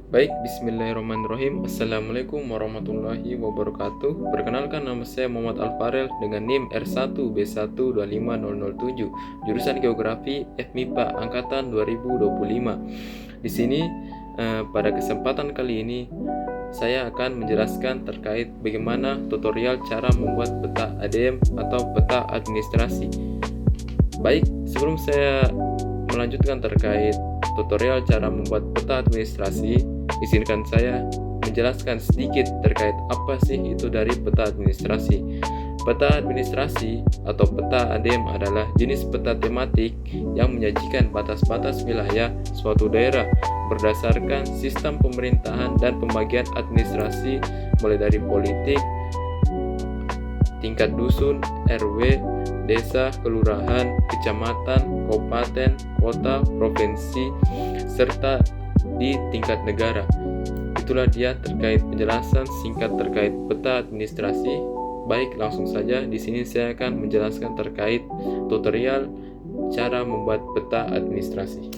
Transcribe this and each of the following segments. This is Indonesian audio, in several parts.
Baik, bismillahirrahmanirrahim. Assalamualaikum warahmatullahi wabarakatuh. Perkenalkan, nama saya Muhammad Alfarel dengan NIM R1B125007, jurusan Geografi FMIPA angkatan 2025. Di sini pada kesempatan kali ini saya akan menjelaskan terkait bagaimana tutorial cara membuat peta ADM atau peta administrasi. Baik, sebelum saya melanjutkan terkait tutorial cara membuat peta administrasi, izinkan saya menjelaskan sedikit terkait apa sih itu dari peta administrasi. Peta administrasi atau peta ADM adalah jenis peta tematik yang menyajikan batas-batas wilayah suatu daerah berdasarkan sistem pemerintahan dan pembagian administrasi mulai dari politik, tingkat dusun, RW, desa, kelurahan, kecamatan, kabupaten, kota, provinsi, serta di tingkat negara. Itulah dia terkait penjelasan singkat terkait peta administrasi. Baik, langsung saja di sini saya akan menjelaskan terkait tutorial cara membuat peta administrasi.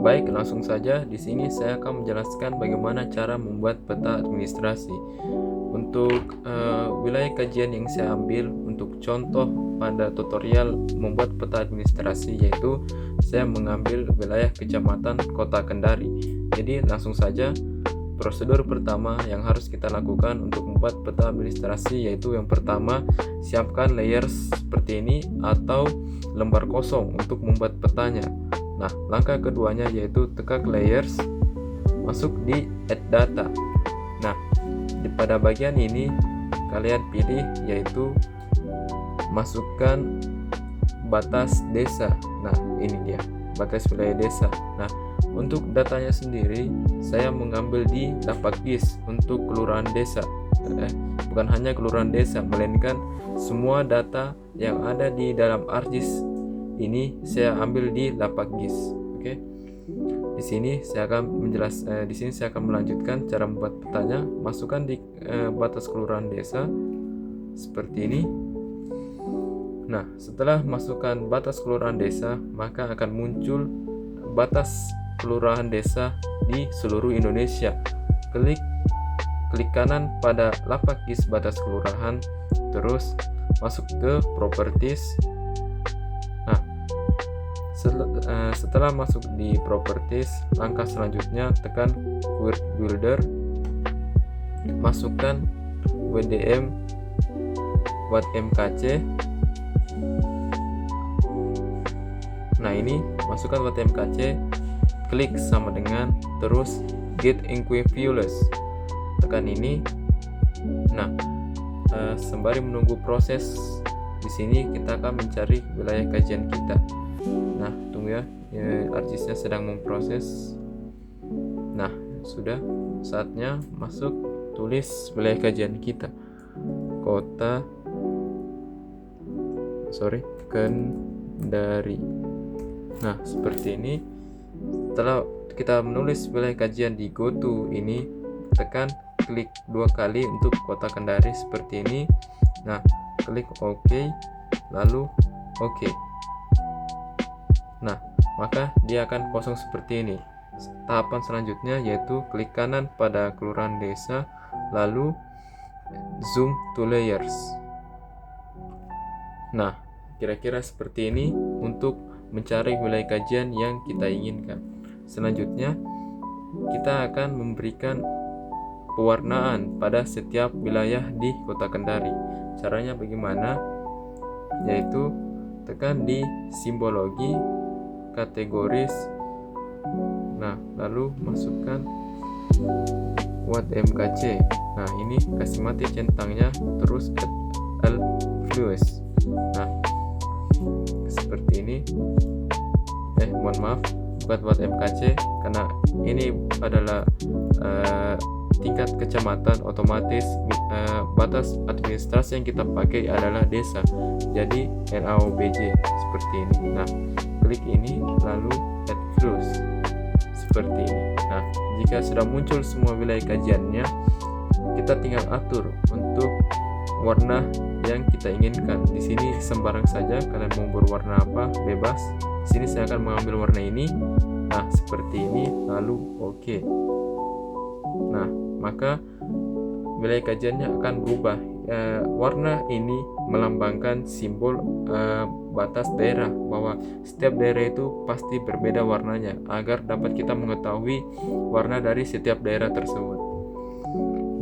Baik, langsung saja di sini saya akan menjelaskan bagaimana cara membuat peta administrasi. Untuk wilayah kajian yang saya ambil untuk contoh pada tutorial membuat peta administrasi, yaitu saya mengambil wilayah kecamatan Kota Kendari. Jadi langsung saja, prosedur pertama yang harus kita lakukan untuk membuat peta administrasi yaitu yang pertama, siapkan layers seperti ini atau lembar kosong untuk membuat petanya. Nah, langkah keduanya yaitu tekak layers, masuk di add data. Nah, pada bagian ini kalian pilih yaitu masukkan batas desa. Nah, ini dia batas wilayah desa. Nah, untuk datanya sendiri saya mengambil di Lapakgis untuk kelurahan desa. Bukan hanya kelurahan desa, melainkan semua data yang ada di dalam ArcGIS ini saya ambil di Lapakgis. Oke. Di sini saya akan melanjutkan cara membuat petanya. Masukkan di batas kelurahan desa seperti ini. Nah, setelah masukkan batas kelurahan desa, maka akan muncul batas kelurahan desa di seluruh Indonesia. Klik kanan pada Lapakgis batas kelurahan, terus masuk ke properties. Nah, setelah masuk di properties, langkah selanjutnya tekan Query Builder, masukkan WDM Watt MKC. Nah, ini masukkan Watt MKC, klik sama dengan, terus Get Equivulus, tekan ini. Nah, sembari menunggu proses di sini kita akan mencari wilayah kajian kita. Nah, tunggu ya, ArcGIS-nya sedang memproses. Nah, sudah saatnya masuk, tulis wilayah kajian kita, Kendari. Nah, seperti ini. Setelah kita menulis wilayah kajian di GoTo ini, tekan klik 2 kali untuk Kota Kendari seperti ini. Nah, klik OK, lalu OK. Nah, maka dia akan kosong seperti ini. Tahapan selanjutnya yaitu klik kanan pada kelurahan desa, lalu zoom to layers. Nah, kira-kira seperti ini untuk mencari wilayah kajian yang kita inginkan. Selanjutnya, kita akan memberikan pewarnaan pada setiap wilayah di Kota Kendari. Caranya bagaimana? Yaitu tekan di simbologi, kategoris. Nah, lalu masukkan Watt MKC. Nah, ini kasih mati centangnya, terus add flues. Nah, seperti ini. Mohon maaf, bukan Watt MKC karena ini adalah tingkat kecamatan, otomatis batas administrasi yang kita pakai adalah desa, jadi NaOBJ seperti ini. Nah, klik ini lalu add flues seperti ini. Nah, jika sudah muncul semua wilayah kajiannya, kita tinggal atur untuk warna yang kita inginkan. Di sini sembarang saja, kalian mau berwarna apa bebas. Di sini saya akan mengambil warna ini, Nah, seperti ini, lalu oke. Nah, maka wilayah kajiannya akan berubah. Warna ini melambangkan simbol batas daerah, bahwa setiap daerah itu pasti berbeda warnanya, agar dapat kita mengetahui warna dari setiap daerah tersebut.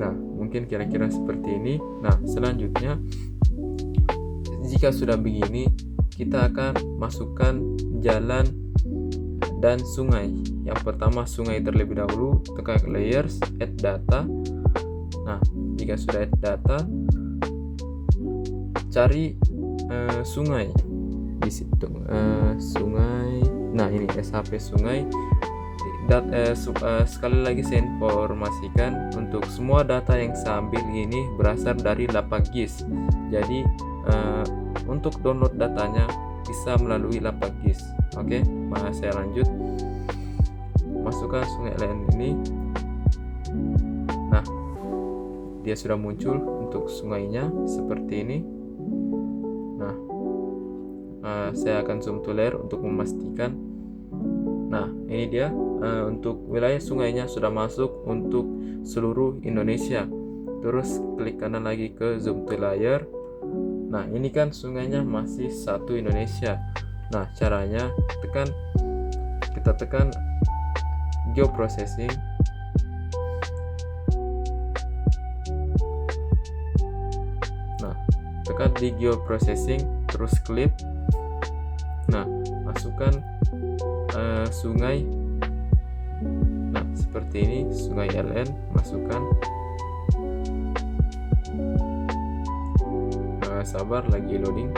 Nah, mungkin kira-kira seperti ini. Nah, selanjutnya, jika sudah begini, kita akan masukkan jalan dan sungai. Yang pertama sungai terlebih dahulu, tekan layers, add data. Nah, jika sudah add data, cari sungai di situ, sungai. Nah, ini SHP sungai. Sekali lagi saya informasikan, untuk semua data yang saya ambil ini berasal dari Lapagis. Jadi untuk download datanya bisa melalui Lapagis. Oke, saya lanjut. Masukkan sungai lain ini. Nah, dia sudah muncul untuk sungainya seperti ini. Nah, saya akan zoom to layer untuk memastikan. Nah, ini dia, untuk wilayah sungainya sudah masuk untuk seluruh Indonesia. Terus klik kanan lagi ke zoom to layer. Nah, ini kan sungainya masih satu Indonesia. Nah, caranya kita tekan geoprocessing. Nah, tekan di geoprocessing, terus klik. Nah, masukkan sungai. Nah, seperti ini, sungai LN, masukkan. Sabar, lagi loading.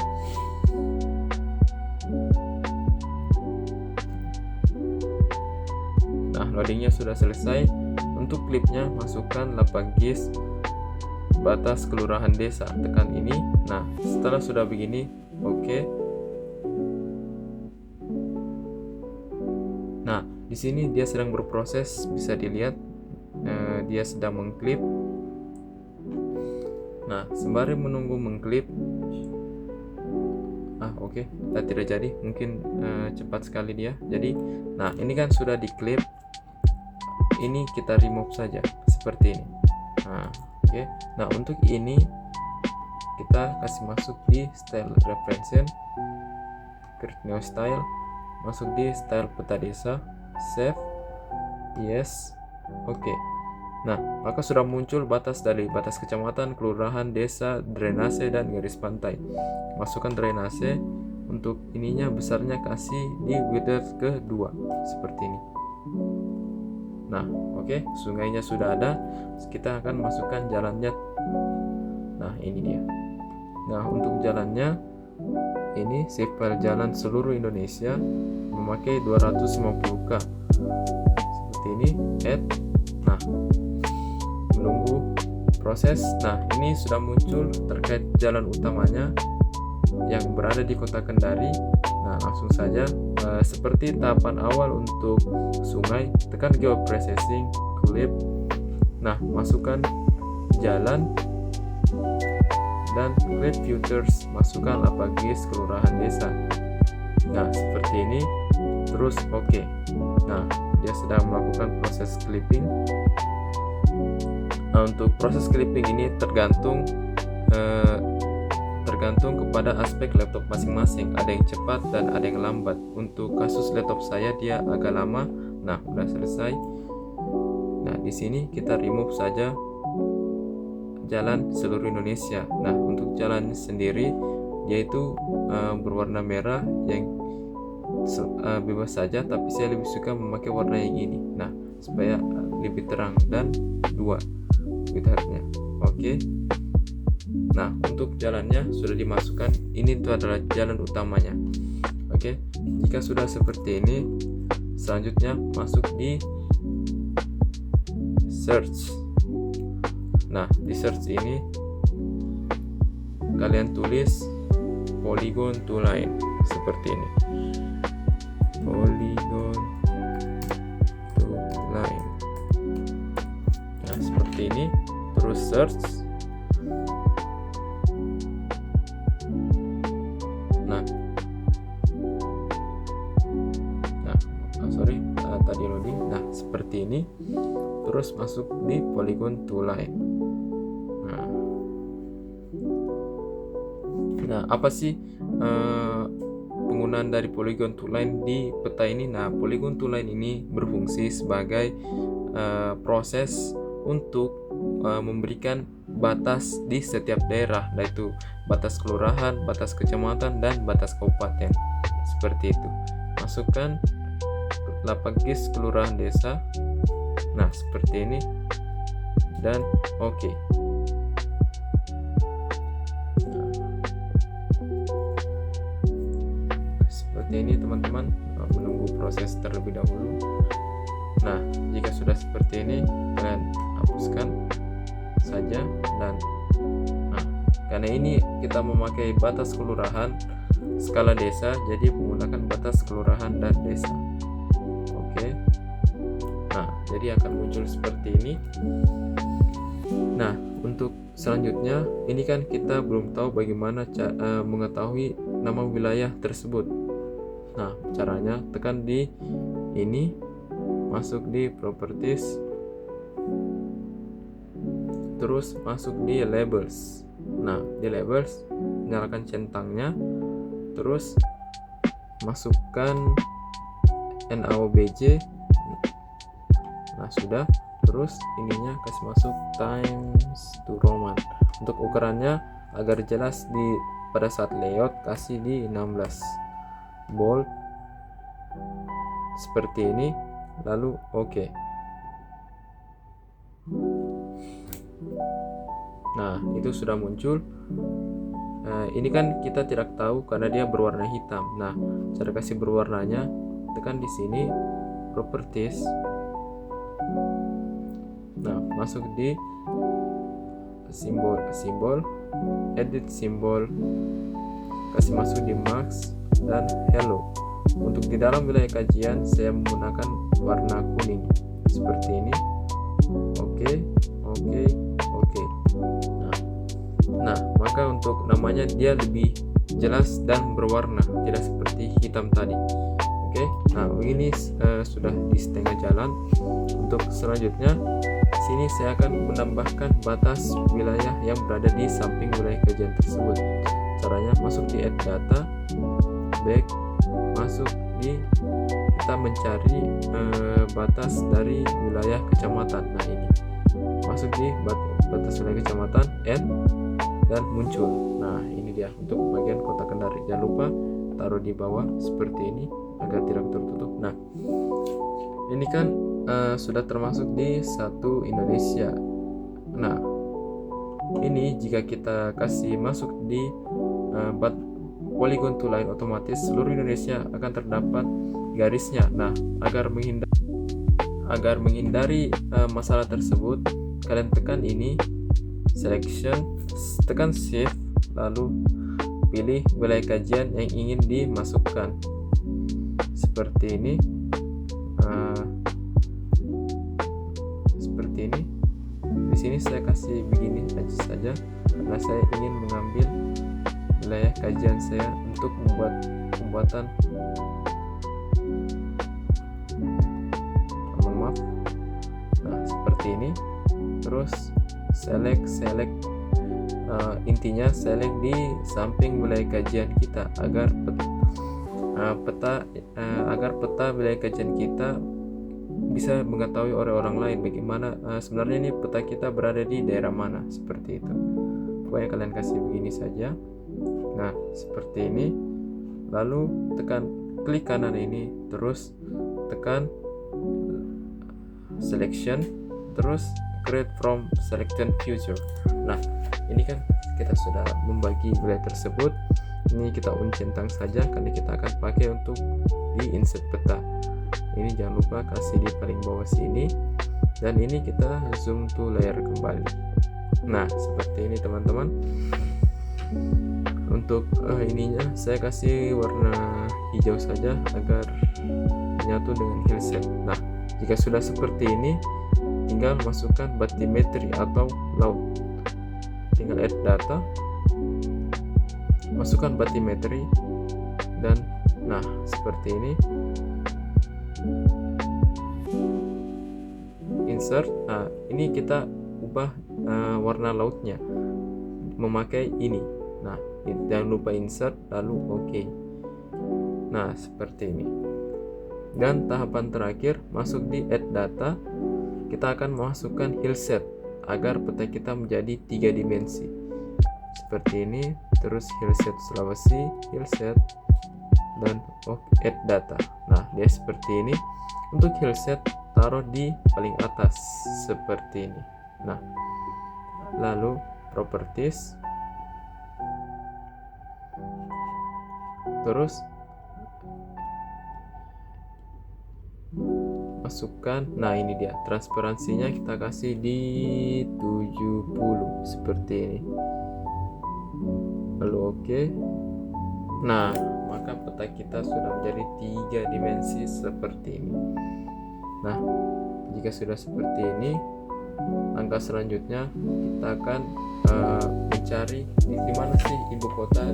Nah, loadingnya sudah selesai. Untuk klipnya masukkan Lapagis batas kelurahan desa, tekan ini. Nah, setelah sudah begini, oke. Nah, di sini dia sedang berproses, bisa dilihat dia sedang mengklip. Nah, sembari menunggu mengklip, oke, tidak jadi, mungkin cepat sekali dia. Jadi, nah ini kan sudah diklip, ini kita remove saja seperti ini. Nah, oke. Nah, untuk ini kita kasih masuk di style reference, create new style, masuk di style peta desa, save, yes, oke. Nah, maka sudah muncul batas dari batas kecamatan, kelurahan, desa, drainase, dan garis pantai. Masukkan drainase. Untuk ininya besarnya kasih di width ke 2 seperti ini. Nah, oke, sungainya sudah ada. Kita akan masukkan jalannya. Nah, ini dia. Nah, untuk jalannya ini save file jalan seluruh Indonesia memakai 250k. Seperti ini, add. Nah, menunggu proses. Nah, ini sudah muncul terkait jalan utamanya yang berada di kota Kendari. Nah, langsung saja, seperti tahapan awal untuk sungai, tekan geoprocessing, clip. Nah, masukkan jalan dan clip filters, masukkan Lapagis kelurahan desa. Nah, seperti ini. Terus oke. Nah, dia sedang melakukan proses clipping. Nah, untuk proses clipping ini tergantung kepada aspek laptop masing-masing. Ada yang cepat dan ada yang lambat. Untuk kasus laptop saya dia agak lama. Nah, udah selesai. Nah, di sini kita remove saja jalan seluruh Indonesia. Nah, untuk jalan sendiri yaitu berwarna merah, yang bebas saja, tapi saya lebih suka memakai warna yang ini. Nah, supaya lebih terang, dan 2 widthnya. Oke. Nah, untuk jalannya sudah dimasukkan. Ini itu adalah jalan utamanya. Oke. Jika sudah seperti ini, selanjutnya masuk di search. Nah, di search ini kalian tulis polygon to line seperti ini. Polygon to line. Nah, seperti ini. Terus search. Nah, seperti ini. Terus masuk di polygon to line. Nah, apa sih penggunaan dari polygon to line di peta ini? Nah, polygon to line ini berfungsi sebagai proses untuk memberikan batas di setiap daerah, yaitu batas kelurahan, batas kecamatan, dan batas kabupaten. Seperti itu. Masukkan lapak GIS kelurahan desa. Nah, seperti ini. Dan oke. Seperti ini teman-teman, menunggu proses terlebih dahulu. Nah, jika sudah seperti ini, kalian hapuskan saja. Dan karena ini kita memakai batas kelurahan skala desa, jadi menggunakan batas kelurahan dan desa. Oke. Nah, jadi akan muncul seperti ini. Nah, untuk selanjutnya, ini kan kita belum tahu bagaimana mengetahui nama wilayah tersebut. Nah, caranya tekan di ini, masuk di properties, terus masuk di labels. Nah, di labels nyalakan centangnya, terus masukkan NaOBJ. Nah, sudah. Terus ininya kasih masuk times to Roman. Untuk ukurannya agar jelas pada saat layout, kasih di 16 bold seperti ini, lalu oke. Nah, itu sudah muncul. Ini kan kita tidak tahu karena dia berwarna hitam. Nah, cara kasih berwarnanya, tekan di sini properties. Nah, masuk di simbol, edit simbol, kasih masuk di max dan hello. Untuk di dalam wilayah kajian saya menggunakan warna kuning seperti ini. Oke. Nah, maka untuk namanya dia lebih jelas dan berwarna, tidak seperti hitam tadi. Oke. Nah, ini sudah di setengah jalan. Untuk selanjutnya, sini saya akan menambahkan batas wilayah yang berada di samping wilayah kajian tersebut. Caranya masuk di add data, back, masuk di kita mencari batas dari wilayah kecamatan. Nah, ini masuk di batas wilayah kecamatan, add, dan muncul. Nah, ini dia untuk bagian kota Kendari. Jangan lupa taruh di bawah seperti ini agar tidak tertutup. Nah, ini kan sudah termasuk di satu Indonesia. Nah, ini jika kita kasih masuk di polygon to line, otomatis seluruh Indonesia akan terdapat garisnya. Nah, agar menghindari masalah tersebut, kalian tekan ini selection, tekan shift, lalu pilih wilayah kajian yang ingin dimasukkan seperti ini. Seperti ini. Di sini saya kasih begini aja saja karena saya ingin mengambil wilayah kajian saya untuk pembuatan maaf. Nah, seperti ini. Terus select intinya select di samping wilayah kajian kita agar peta wilayah kajian kita bisa mengetahui oleh orang lain bagaimana sebenarnya ini peta kita berada di daerah mana, seperti itu. Pokoknya kalian kasih begini saja. Nah, seperti ini. Lalu klik kanan ini, terus tekan selection, terus create from selection future. Nah, ini kan kita sudah membagi wilayah tersebut. Ini kita uncentang saja karena kita akan pakai untuk di insert peta. Ini jangan lupa kasih di paling bawah sini, dan ini kita zoom to layer kembali. Nah, seperti ini teman-teman. Untuk ininya saya kasih warna hijau saja agar menyatu dengan hillset. Nah, jika sudah seperti ini, tinggal masukkan bathymetry atau laut. Tinggal add data, masukkan bathymetry, dan nah seperti ini. insert. Nah, ini kita ubah warna lautnya memakai ini. Nah, jangan lupa insert lalu OK. Nah, seperti ini. Dan tahapan terakhir masuk di add data. Kita akan memasukkan hillset agar peta kita menjadi 3 dimensi. Seperti ini, terus hillset Sulawesi, hillset, dan add data. Nah, dia seperti ini. Untuk hillset taruh di paling atas seperti ini. Nah, lalu properties, terus masukkan. Nah, ini dia transparansinya, kita kasih di 70 seperti ini, lalu OK. Nah, maka peta kita sudah menjadi 3 dimensi seperti ini. Nah, jika sudah seperti ini, langkah selanjutnya kita akan mencari di mana sih ibu kota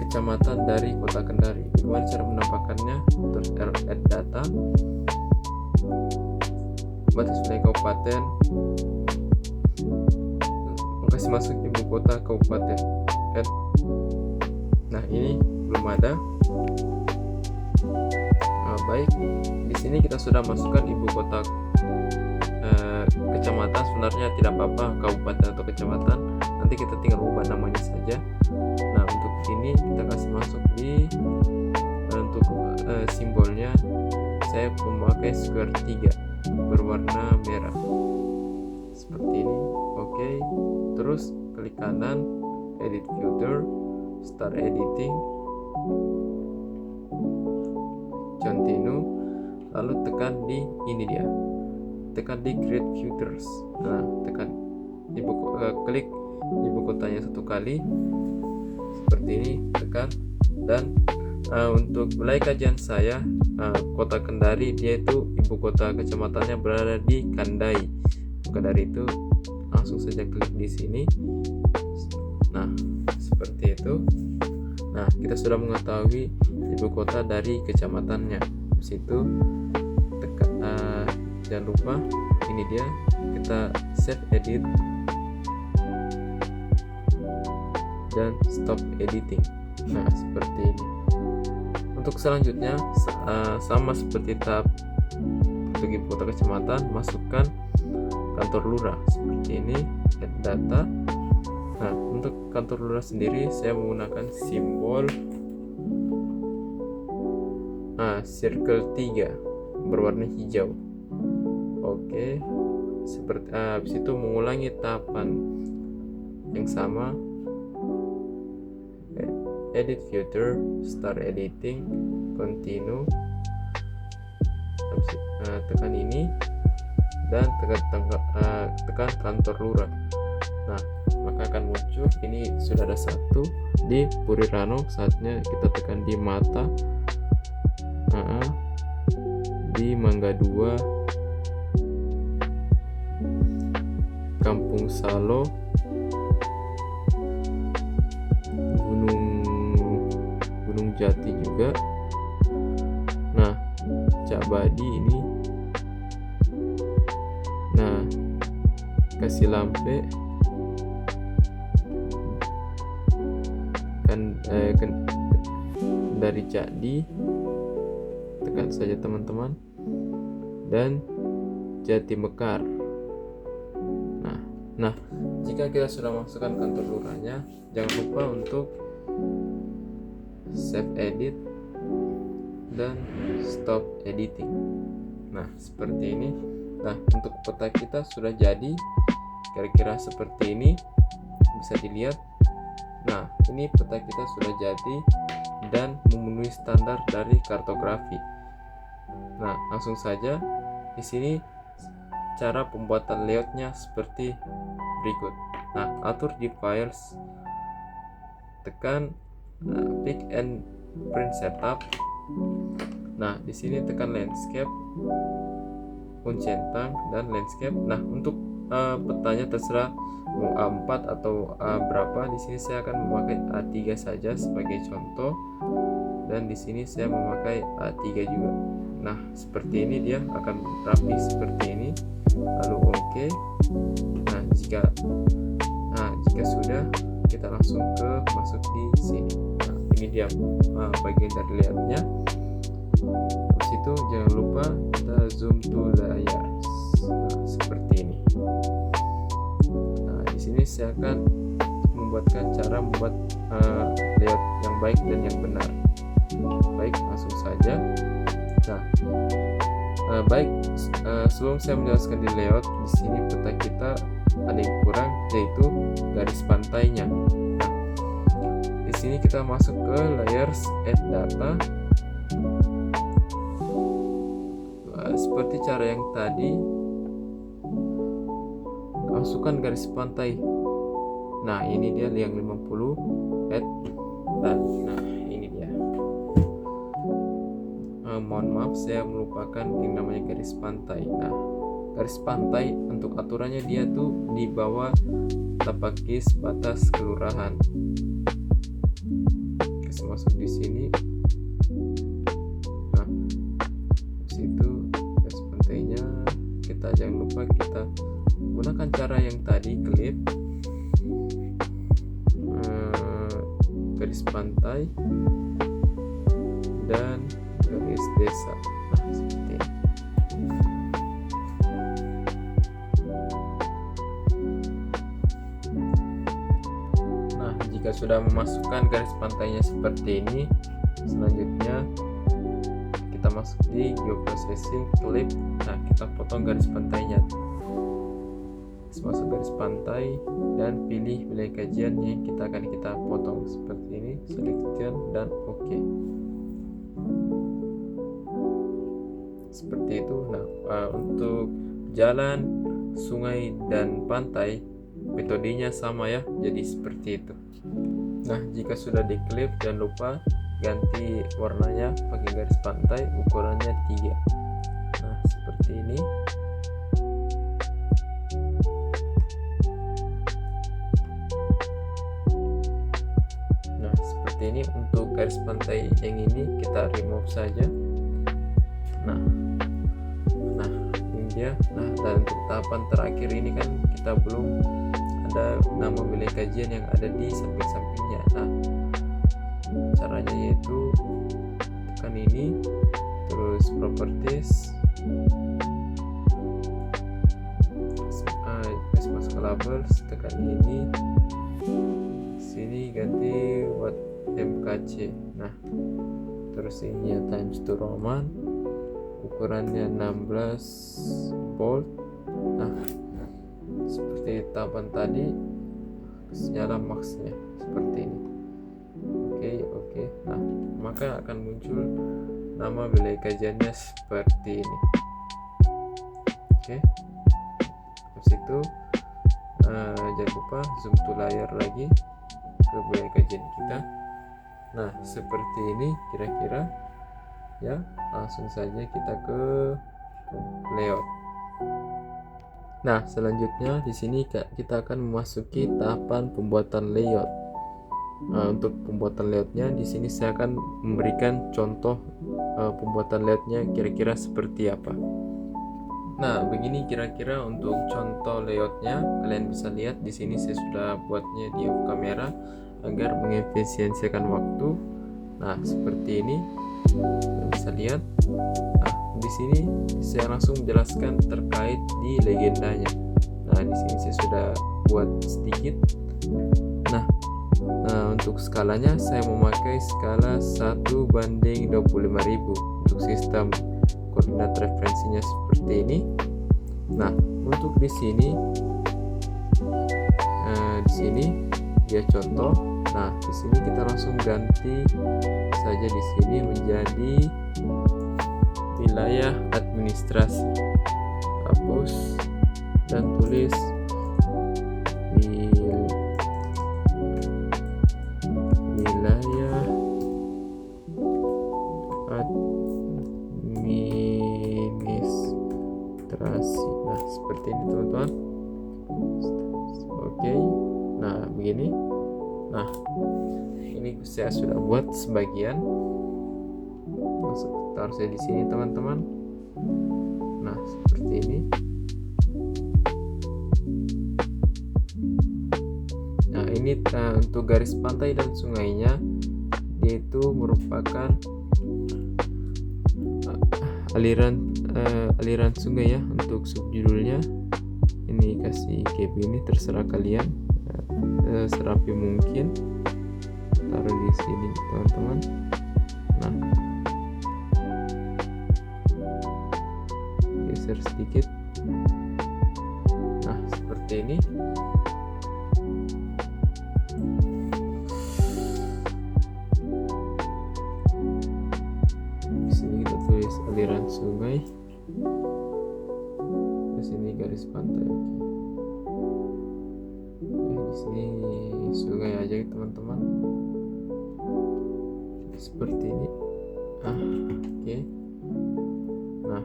kecamatan dari Kota Kendari. Bagaimana cara menampakkannya? Terus add data, batas wilayah kabupaten, kasih masuk ibu kota kabupaten, add. Nah, ini belum ada. Baik, di sini kita sudah masukkan ibu kota kecamatan. Sebenarnya tidak apa-apa kabupaten atau kecamatan, nanti kita tinggal ubah namanya saja. Nah, untuk ini kita kasih masuk di untuk simbolnya saya memakai square 3 berwarna merah seperti ini. Oke. Terus klik kanan, edit filter, start editing, continue, lalu tekan di ini dia, tekan di create filters. Nah, tekan klik ibu kotanya 1 kali seperti ini, tekan. Dan untuk wilayah kajian saya, Kota Kendari, dia itu ibu kota kecamatannya berada di Kandai. Maka dari itu langsung saja klik di sini. Nah, seperti itu. Nah, kita sudah mengetahui ibu kota dari kecamatannya. Di situ jangan lupa ini dia, kita save edit dan stop editing. Nah, seperti ini. Untuk selanjutnya sama seperti tahap untuk ibu kota kecamatan, masukkan kantor lurah seperti ini, add data. Nah, untuk kantor lurah sendiri saya menggunakan simbol circle 3 berwarna hijau. Oke. Seperti habis itu mengulangi tahapan yang sama, edit filter, start editing, continue, tekan ini dan tekan kantor lurah. Nah, maka akan muncul ini sudah ada 1 di Purirano. Saatnya kita tekan di Mata, di Mangga 2, Kampung Salo, Gunung Jati juga. Nah, Cak Badi ini. Nah, kasih lampe kan dari Cakdi, tekan saja teman-teman, dan Jati Mekar. Nah, jika kita sudah masukkan kantor lurahnya, jangan lupa untuk save edit dan stop editing. Nah, seperti ini. Nah, untuk peta kita sudah jadi kira-kira seperti ini, bisa dilihat. Nah, ini peta kita sudah jadi dan memenuhi standar dari kartografi. Nah, langsung saja di sini cara pembuatan layoutnya seperti berikut. Nah, atur di files, tekan pick and print setup. Nah, di sini tekan landscape, centang dan landscape. Nah, untuk petanya terserah mau A4 atau berapa. Di sini saya akan memakai A3 saja sebagai contoh, dan di sini saya memakai A3 juga. Nah, seperti ini dia akan rapi seperti ini. Lalu oke. Nah, jika sudah, kita langsung masuk di sini. Nah, ini dia bagian dari layoutnya. Habis itu jangan lupa kita zoom to layar. Nah, seperti ini. Nah, di sini saya akan cara membuat layout yang baik dan yang benar. Baik, langsung saja. Nah, sebelum saya menjelaskan di layout, di sini peta kita ada yang kurang, yaitu garis pantainya. Nah, di sini kita masuk ke layers add data. Seperti cara yang tadi, masukkan garis pantai. Nah, ini dia yang 50 add dan nah ini dia. Mohon maaf, saya melupakan yang namanya garis pantai. Nah, garis pantai untuk aturannya dia tuh di bawah tapak kis batas kelurahan. Kita masuk di sini. Nah, situ garis pantainya kita jangan lupa kita gunakan cara yang tadi, klik garis pantai dan garis desa. Nah, seperti ini. Nah, jika sudah memasukkan garis pantainya seperti ini, selanjutnya kita masuk di geoprocessing, klik. Nah, kita potong garis pantainya. Masuk garis pantai dan pilih wilayah kajian yang kita potong seperti ini, selection dan OK. Seperti itu. Nah, untuk jalan, sungai dan pantai metodenya sama ya, jadi seperti itu. Nah, jika sudah diklik, jangan lupa ganti warnanya pakai garis pantai, ukurannya 3. Nah, seperti ini. Ini untuk garis pantai yang ini kita remove saja. Nah ini dia. Nah, dan untuk tahapan terakhir ini kan kita belum ada nama wilayah kajian yang ada di samping-sampingnya. Nah, caranya yaitu tekan ini, terus properties, masuk ke labels, tekan ini, sini ganti buat MKC. Nah, terus ini ya times 2 Roman, ukurannya 16 volt. Nah, seperti tahapan tadi, nyala max-nya seperti ini. Oke. Nah, maka akan muncul nama wilayah kajiannya seperti ini. Oke. Habis itu jangan lupa zoom to layar lagi ke wilayah kajian kita. Nah, seperti ini kira-kira ya. Langsung saja kita ke layout. Nah, selanjutnya di sini kita akan memasuki tahapan pembuatan layout. Nah, untuk pembuatan layoutnya di sini saya akan memberikan contoh pembuatan layoutnya kira-kira seperti apa. Nah, begini kira-kira untuk contoh layoutnya. Kalian bisa lihat di sini saya sudah buatnya di off kamera agar mengefisiensikan waktu. Nah, seperti ini kalian bisa lihat. Nah, di sini saya langsung menjelaskan terkait di legendanya. Nah, di sini saya sudah buat sedikit. Nah, untuk skalanya saya memakai skala 1:25.000 untuk sistem koordinat referensinya seperti ini. Nah, untuk di sini dia contoh. Nah, di sini kita langsung ganti saja di sini menjadi wilayah administrasi. Hapus dan tulis wilayah administrasi. Nah, seperti ini teman-teman. Oke. Nah, begini. Nah, ini saya sudah buat sebagian. taruh saya di sini teman-teman. Nah, seperti ini. Nah, ini untuk garis pantai dan sungainya, yaitu merupakan aliran sungai ya. Untuk subjudulnya ini kasih kayak ini, terserah kalian, serapi mungkin. Taruh di sini teman-teman. Nah, geser sedikit. Nah, seperti ini. Di sini kita tulis aliran sungai. Di sini garis pantai. Di sini sungai aja teman-teman. Seperti ini. Oke. Nah,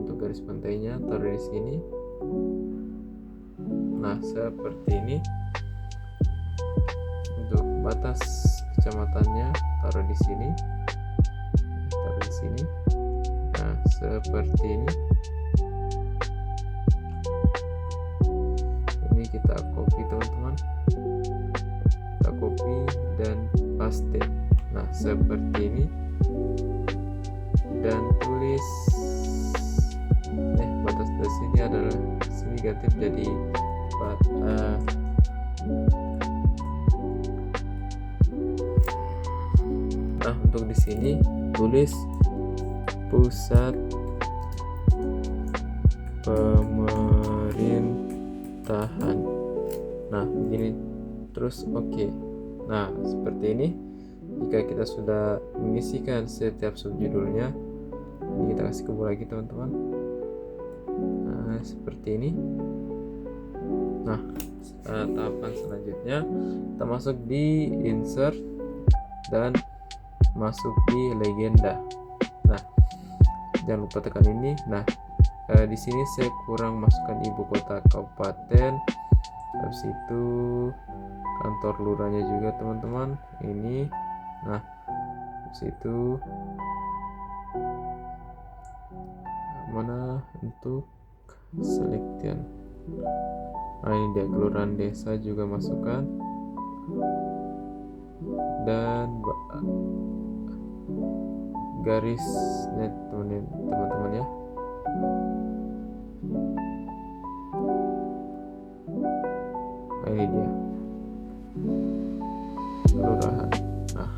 untuk garis pantainya taruh di sini. Nah, seperti ini. Untuk batas kecamatannya taruh di sini. Taruh di sini. Nah, seperti ini. Ini kita copy teman-teman. Kita copy dan paste. Nah, seperti ini. Dan tulis batas dari sini adalah sini ganti jadi nah, untuk di sini tulis pusat pemerintahan. Nah, begini terus. Oke. Nah, seperti ini. Jika kita sudah mengisikan setiap subjudulnya, ini kita kasih kebul lagi teman-teman. Nah, seperti ini. Nah, tahapan selanjutnya kita masuk di insert dan masuk di legenda. Nah, jangan lupa tekan ini. Nah, di sini saya kurang masukkan ibu kota kabupaten, habis itu kantor lurahnya juga teman-teman. Ini. Nah, habis itu mana untuk selection. Nah, ini dia kelurahan desa juga masukkan, dan garisnya teman-teman ya. Nah, ini dia kelurahan. Nah,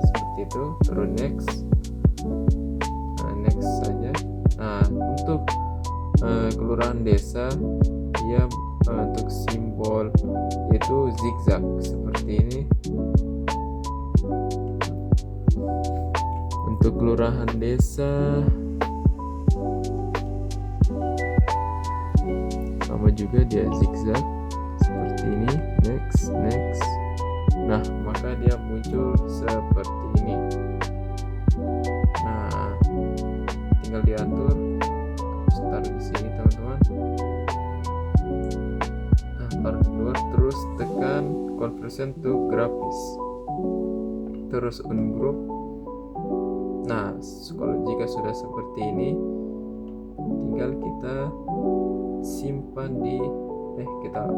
seperti itu. Terus next. Nah, next saja. Nah, untuk kelurahan desa dia untuk simbol yaitu zigzag seperti ini. Untuk kelurahan desa sama juga dia zigzag seperti ini. Next. Nah, maka dia muncul seperti ini. Nah, tinggal diatur. Taruh di sini teman-teman. Nah, taruh di luar, terus tekan conversion to graphics, terus ungroup. Nah, kalau jika sudah seperti ini, tinggal kita simpan di kita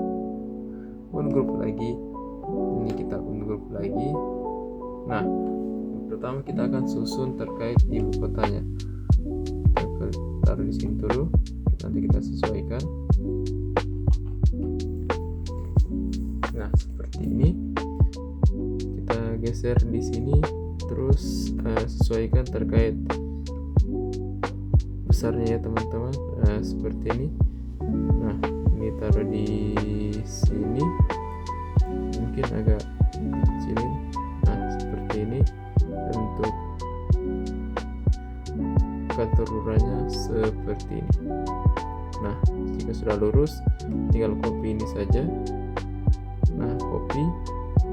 ungroup lagi. Ini kita ungroup lagi. Nah, pertama kita akan susun terkait ibu kotanya. Taruh di sini dulu, nanti kita sesuaikan. Nah, seperti ini. Kita geser di sini, terus sesuaikan terkait besarnya ya teman-teman. Seperti ini. Nah, ini taruh di sini, mungkin agak kecilin. Nah, seperti ini. Dan untuk kantor lurahnya seperti ini. Nah, jika sudah lurus, tinggal copy ini saja. Nah, copy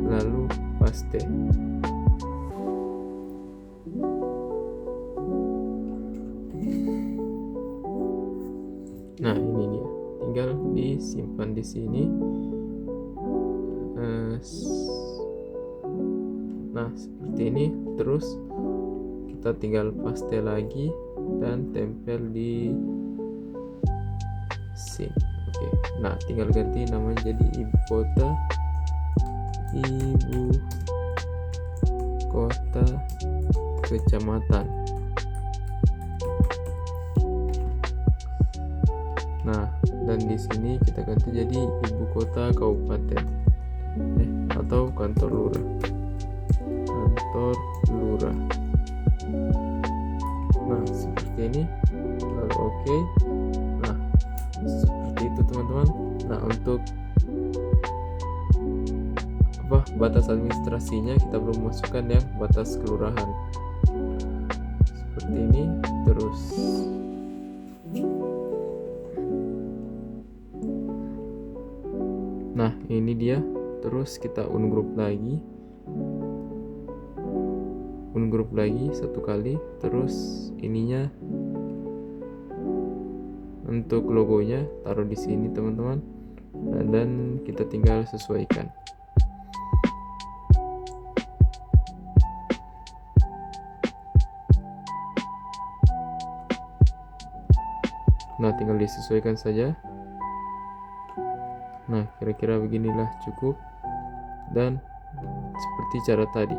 lalu paste. Nah, ini dia. Tinggal disimpan di sini. Nah, seperti ini. Terus kita tinggal paste lagi dan tempel di sini. Oke, nah tinggal ganti namanya jadi ibu kota kecamatan. Nah, dan di sini kita ganti jadi ibu kota kabupaten atau kantor lurah. Nah, seperti ini. Lalu oke. Nah, seperti itu teman-teman. Nah, untuk batas administrasinya kita belum masukkan yang batas kelurahan. Seperti ini terus. Nah, ini dia. Terus kita ungroup lagi satu kali. Terus ininya untuk logonya taruh di sini teman-teman, dan kita tinggal sesuaikan. Nah, tinggal disesuaikan saja. Nah, kira-kira beginilah cukup, dan seperti cara tadi.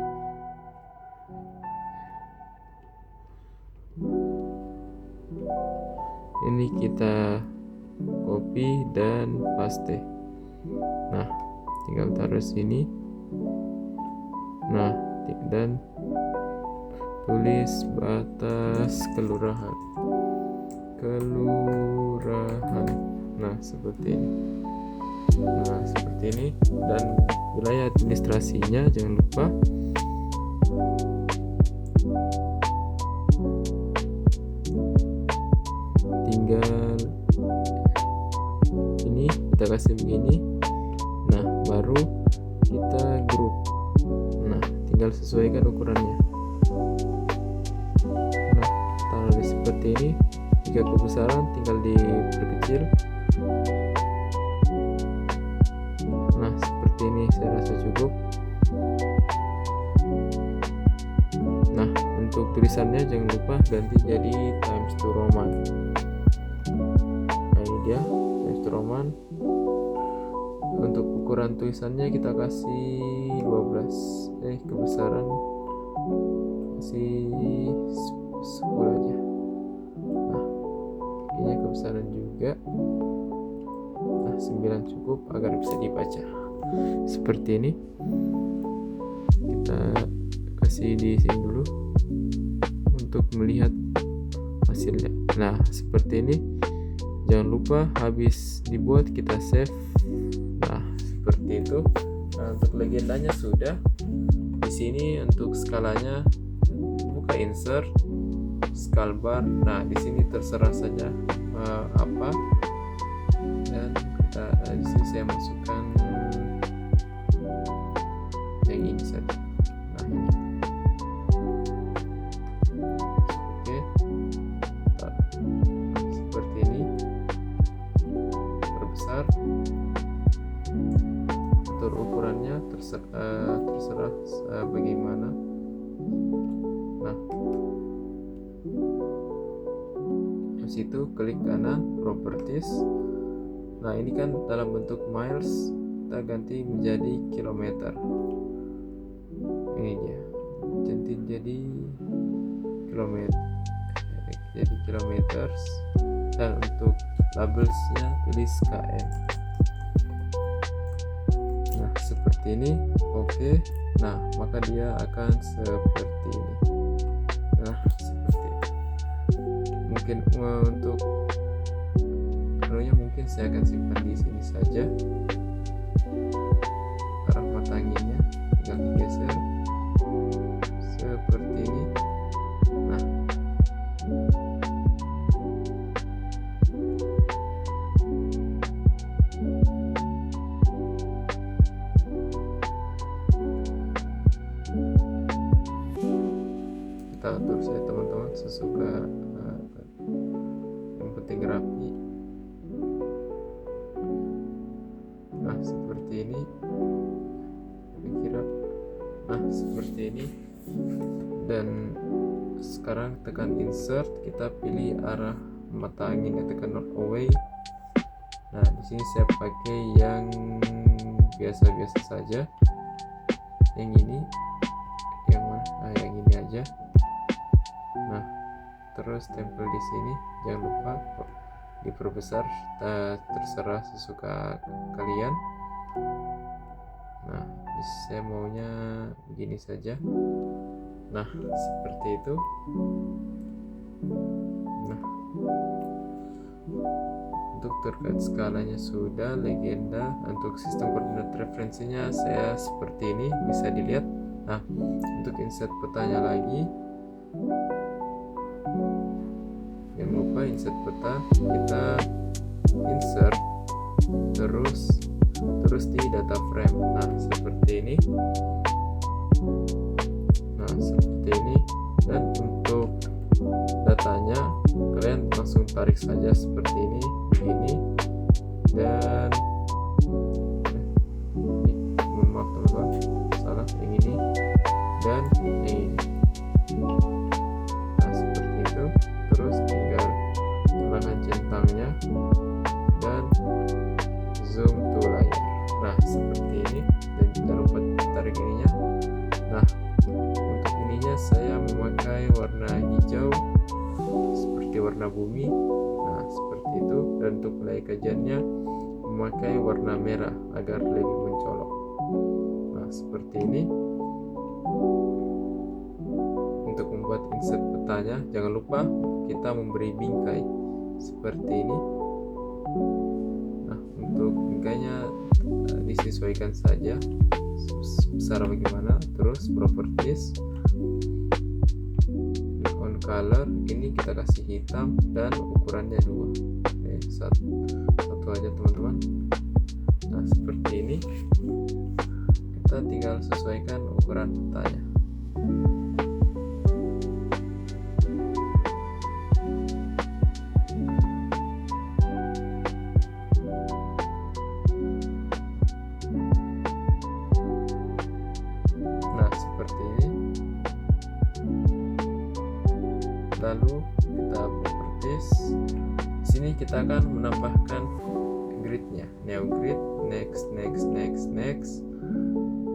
Ini kita copy dan paste. Nah, tinggal taruh sini. Nah, dan tulis batas kelurahan. Nah, seperti ini. Dan wilayah administrasinya jangan lupa tinggal ini kita kasih begini. Nah, baru kita grup. Nah, tinggal sesuaikan ukurannya. Nah, taruh seperti ini. Jika kebesaran tinggal diperkecil. Nah, seperti ini saya rasa cukup. Nah, untuk tulisannya jangan lupa ganti jadi Times New Roman. Nah, ini dia Times New Roman. Untuk ukuran tulisannya kita kasih 12. Kebesaran kasih 10 aja. Nah, ini kebesaran juga. Nah, 9 cukup agar bisa dibaca. Seperti ini. Kita kasih di sini dulu untuk melihat hasilnya. Nah, seperti ini. Jangan lupa habis dibuat kita save. Nah, seperti itu. Nah, untuk legendanya sudah. Di sini untuk skalanya buka insert scale bar. Nah, di sini terserah saja apa. Dan kita di sini saya masukkan yang ini saja. Nah, ini. Oke. Seperti ini. Perbesar. Atur ukurannya terserah bagaimana. Nah, di situ klik kanan properties. Nah, ini kan dalam bentuk miles, kita ganti menjadi kilometer. Ini dia, jadi kilometer, dan untuk labelsnya tulis KM. Nah, seperti ini. Oke. Nah, maka dia akan seperti ini. Nah, seperti ini. Mungkin untuk mungkin saya akan simpan di sini saja. Arah mata anginnya tinggal digeser seperti ini. Nah, kita atur saja teman-teman sesuka, yang penting rapi. Nah, seperti ini kira-kira. Nah, seperti ini. Dan sekarang tekan insert, kita pilih arah mata angin, tekan north away. Nah, di sini saya pakai yang biasa-biasa saja. Yang ini, yang mana? Nah, yang ini aja. Nah, terus tempel di sini. Jangan lupa diperbesar, terserah sesuka kalian. Nah, saya maunya begini saja. Nah, seperti itu. Nah, untuk terkait skalanya sudah, legenda. Untuk sistem koordinat referensinya saya seperti ini, bisa dilihat. Nah, untuk insert petanya lagi, jangan lupa insert peta, kita insert terus di data frame. Nah, seperti ini. Nah, seperti ini. Dan untuk datanya kalian langsung tarik saja seperti ini, begini. Dan maaf teman-teman, salah, yang ini dan yang ini. Nah, seperti itu. Terus tinggal tekan centangnya dan zoom to layar. Nah, seperti ini. Dan jangan lupa tarik ininya. Nah, untuk ininya saya memakai warna hijau seperti warna bumi. Nah, seperti itu. Dan untuk wilayah kajiannya memakai warna merah agar lebih mencolok. Nah, seperti ini. Untuk membuat insert petanya, jangan lupa kita memberi bingkai seperti ini. Nah, untuk bingkainya disesuaikan saja besar bagaimana. Terus properties, on color, ini kita kasih hitam dan ukurannya 2. Satu aja teman-teman. Nah, seperti ini. Kita tinggal sesuaikan ukuran petanya. Lalu kita properties. Di sini kita akan menambahkan gridnya, new grid, next.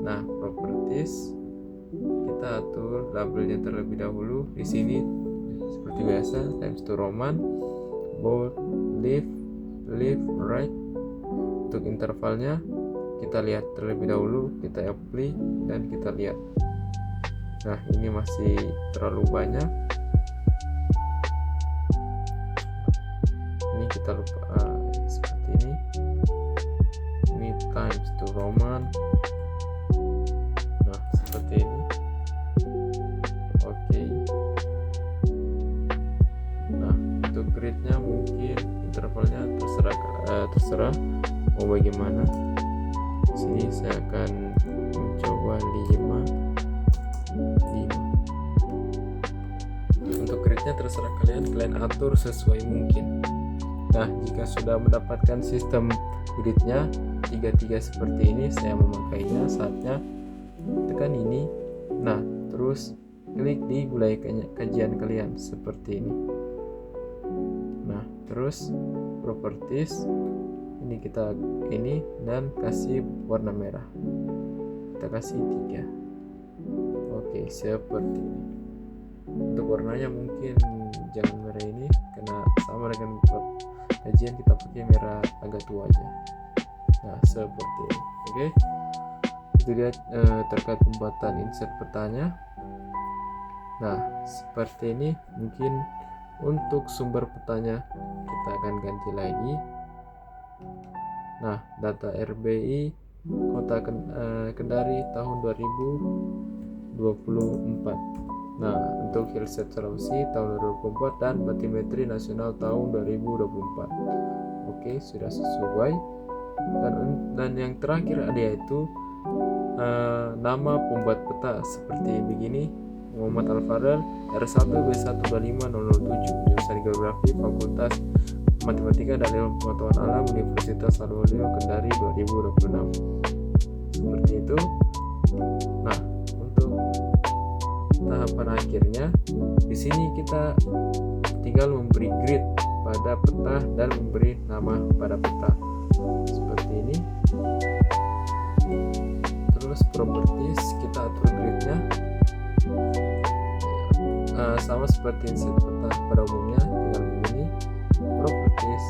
Nah, properties kita atur labelnya terlebih dahulu. Di sini seperti biasa, times 2 Roman, bold, left, right. Untuk intervalnya kita lihat terlebih dahulu, kita apply dan kita lihat. Nah, ini masih terlalu banyak. Ini kita lupa seperti ini. Ini times 2 Roman. Nah, seperti ini. Oke. Nah, untuk gridnya mungkin intervalnya terserah mau bagaimana. Di sini saya akan mencoba 5. Untuk gridnya terserah kalian atur sesuai mungkin. Nah, jika sudah mendapatkan sistem gridnya 3 seperti ini, saya memakainya. Saatnya tekan ini. Nah, terus klik di wilayah kajian kalian seperti ini. Nah, terus properties ini dan kasih warna merah. Kita kasih 3. Oke, seperti ini. Untuk warnanya mungkin jangan merah ini, karena sama dengan kajian kita pakai merah agak tua aja. Nah, seperti ini. Oke. Itu dia terkait pembuatan insert petanya. Nah, seperti ini. Mungkin untuk sumber petanya kita akan ganti lagi. Nah, data RBI Kota Kendari tahun 2024. Nah, untuk Hillset Sulawesi tahun 2024 dan Batimetri Nasional tahun 2024. Oke, sudah sesuai. Dan yang terakhir ada yaitu nama pembuat peta seperti begini. Muhammad Al-Fadl, R1B125-007, jurusan Geografi, Fakultas Matematika dan Ilmu Pengetahuan Alam, Universitas Al-Waluyo, Kendari 2026. Seperti itu. Nah, untuk tahapan akhirnya, di sini kita tinggal memberi grid pada peta dan memberi nama pada peta seperti ini. Terus properties, kita atur gridnya sama seperti inset peta pada umumnya, tinggal begini. Properties,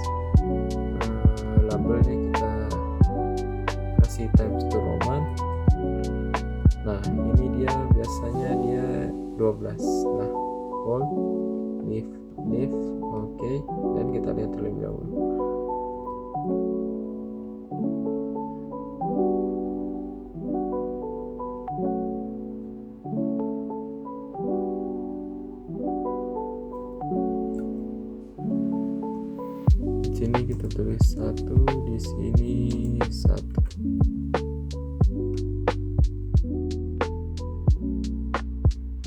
labelnya kita kasih Times New Roman. Nah ini dia, biasanya dia 12. Nah all leave oke, dan kita lihat terlebih dahulu. Di sini kita tulis 1, di sini 1.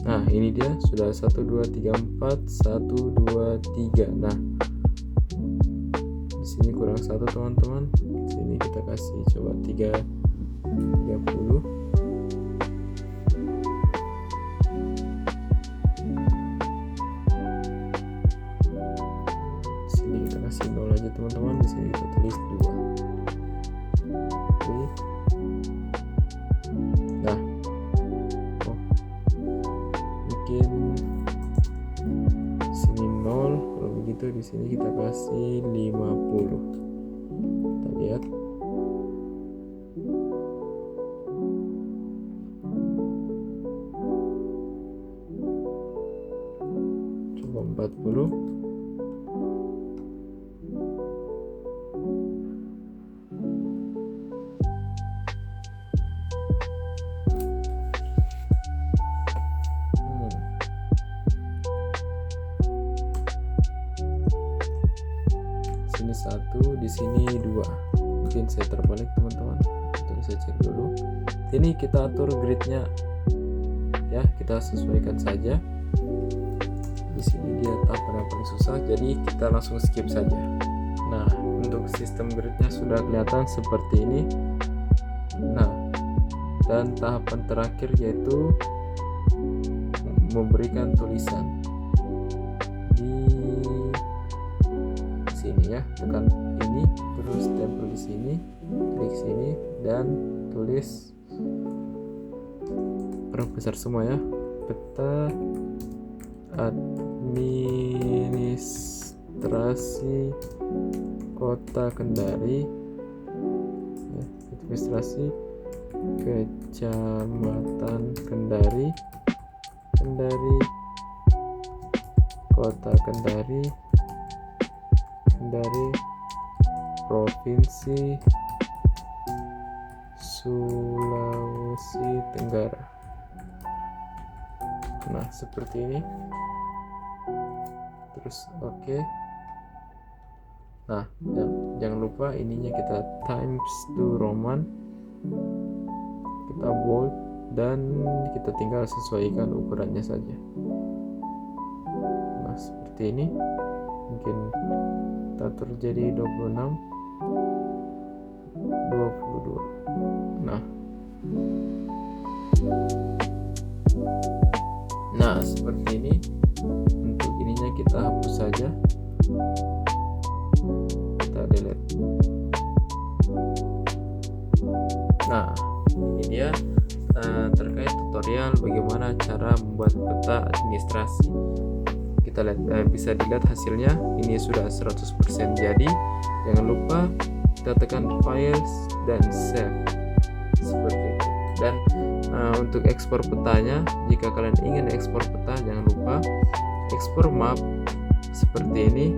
Nah ini dia sudah 1 2 3 4 1 2 3. Nah di sini kurang 1 teman-teman. Di sini kita kasih coba 30. Di sini kita kasih 0 aja teman-teman. Di sini kita tulis 2. Oke. Nah mungkin sini 0, kalau begitu di sini kita kasih 50. Kita lihat. Coba 40. Sini 1, di sini 2. Mungkin saya terbalik teman-teman. Untuk saya cek dulu. Sini kita atur gridnya ya, kita sesuaikan saja. Di sini dia tahapan yang paling susah, jadi kita langsung skip saja. Nah untuk sistem gridnya sudah kelihatan seperti ini. Nah dan tahapan terakhir yaitu memberikan tulisan di sini ya, tekan ini terus tempel di sini, klik sini dan tulis huruf besar semua ya, peta administrasi Kota Kendari ya, administrasi Kecamatan Kendari, Kota Kendari, Provinsi Sulawesi Tenggara. Nah seperti ini. Terus oke. Nah jangan lupa ininya kita Times New Roman, kita bold dan kita tinggal sesuaikan ukurannya saja. Nah seperti ini. Mungkin kita atur jadi 26, 22. Nah seperti ini. Untuk ininya kita hapus saja, kita delete. Nah ini dia terkait tutorial bagaimana cara membuat peta administrasi. Kita lihat, bisa dilihat hasilnya ini sudah 100% jadi. Jangan lupa kita tekan files dan save seperti itu. Dan untuk ekspor petanya, jika kalian ingin ekspor peta, jangan lupa ekspor map seperti ini.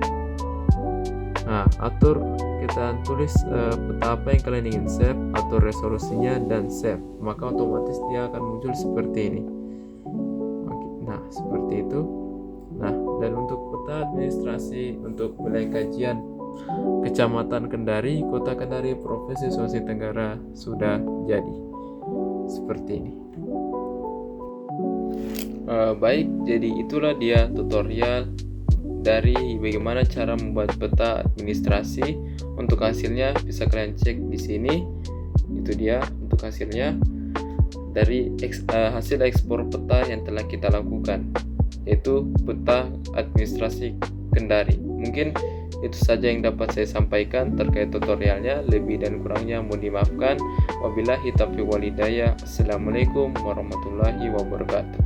Nah atur, kita tulis peta apa yang kalian ingin save, atur resolusinya dan save, maka otomatis dia akan muncul seperti ini. Nah seperti itu. Nah dan untuk peta administrasi untuk wilayah kajian Kecamatan Kendari, Kota Kendari, Provinsi Sulawesi Tenggara sudah jadi seperti ini. Baik, jadi itulah dia tutorial dari bagaimana cara membuat peta administrasi. Untuk hasilnya bisa kalian cek di sini. Itu dia untuk hasilnya. dari hasil ekspor peta yang telah kita lakukan, yaitu peta administrasi Kendari. Mungkin itu saja yang dapat saya sampaikan terkait tutorialnya. Lebih dan kurangnya mohon dimaafkan. Wabillahi taufiq walhidayah. Assalamualaikum warahmatullahi wabarakatuh.